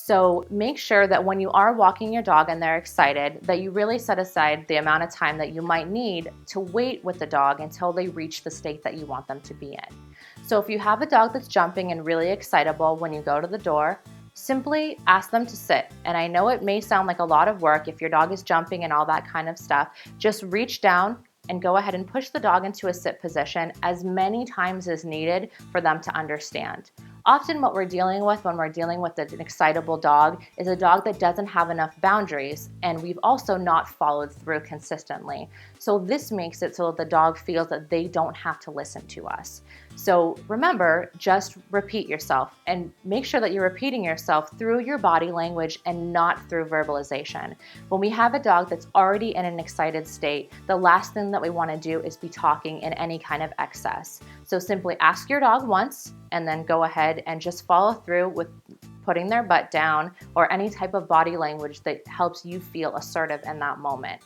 So make sure that when you are walking your dog and they're excited, that you really set aside the amount of time that you might need to wait with the dog until they reach the state that you want them to be in. So if you have a dog that's jumping and really excitable when you go to the door, simply ask them to sit. And I know it may sound like a lot of work if your dog is jumping and all that kind of stuff. Just reach down and go ahead and push the dog into a sit position as many times as needed for them to understand. Often what we're dealing with when we're dealing with an excitable dog is a dog that doesn't have enough boundaries, and we've also not followed through consistently. So this makes it so that the dog feels that they don't have to listen to us. So remember, just repeat yourself and make sure that you're repeating yourself through your body language and not through verbalization. When we have a dog that's already in an excited state, the last thing that we want to do is be talking in any kind of excess. So simply ask your dog once and then go ahead and just follow through with putting their butt down or any type of body language that helps you feel assertive in that moment.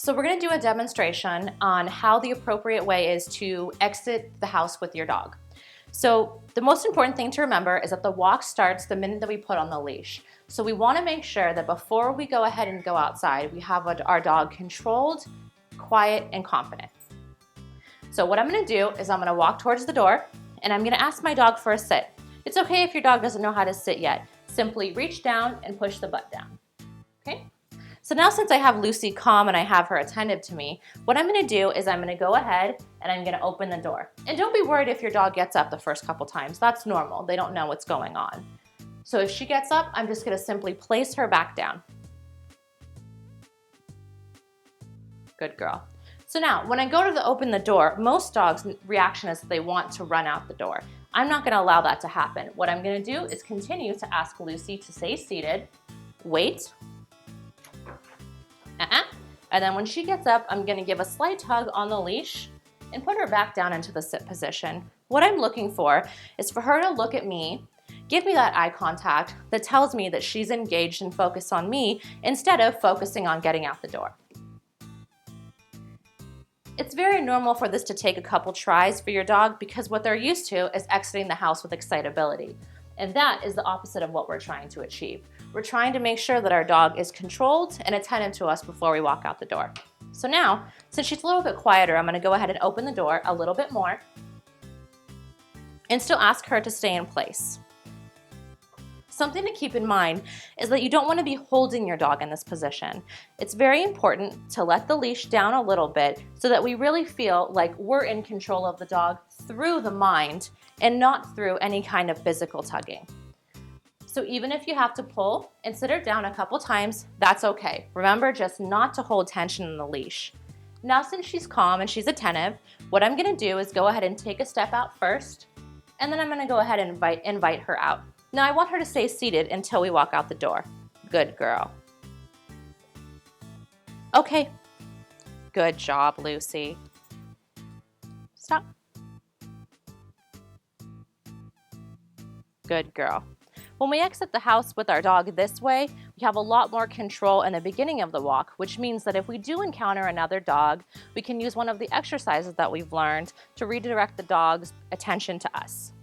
So we're going to do a demonstration on how the appropriate way is to exit the house with your dog. So the most important thing to remember is that the walk starts the minute that we put on the leash. So we want to make sure that before we go ahead and go outside, we have our dog controlled, quiet, and confident. So what I'm going to do is I'm going to walk towards the door and I'm going to ask my dog for a sit. It's okay if your dog doesn't know how to sit yet. Simply reach down and push the butt down. Okay? So now since I have Lucy calm and I have her attentive to me, what I'm going to do is I'm going to go ahead and I'm going to open the door. And don't be worried if your dog gets up the first couple times. That's normal. They don't know what's going on. So if she gets up, I'm just going to simply place her back down. Good girl. So now when I go to open the door, most dogs' reaction is that they want to run out the door. I'm not going to allow that to happen. What I'm going to do is continue to ask Lucy to stay seated, wait, and then when she gets up, I'm going to give a slight tug on the leash and put her back down into the sit position. What I'm looking for is for her to look at me, give me that eye contact that tells me that she's engaged and focused on me instead of focusing on getting out the door. It's very normal for this to take a couple tries for your dog because what they're used to is exiting the house with excitability. And that is the opposite of what we're trying to achieve. We're trying to make sure that our dog is controlled and attentive to us before we walk out the door. So now, since she's a little bit quieter, I'm going to go ahead and open the door a little bit more and still ask her to stay in place. Something to keep in mind is that you don't want to be holding your dog in this position. It's very important to let the leash down a little bit so that we really feel like we're in control of the dog through the mind and not through any kind of physical tugging. So even if you have to pull and sit her down a couple times, that's okay. Remember just not to hold tension in the leash. Now since she's calm and she's attentive, what I'm going to do is go ahead and take a step out first, and then I'm going to go ahead and invite her out. Now I want her to stay seated until we walk out the door. Good girl. Okay. Good job, Lucy. Stop. Good girl. When we exit the house with our dog this way, we have a lot more control in the beginning of the walk, which means that if we do encounter another dog, we can use one of the exercises that we've learned to redirect the dog's attention to us.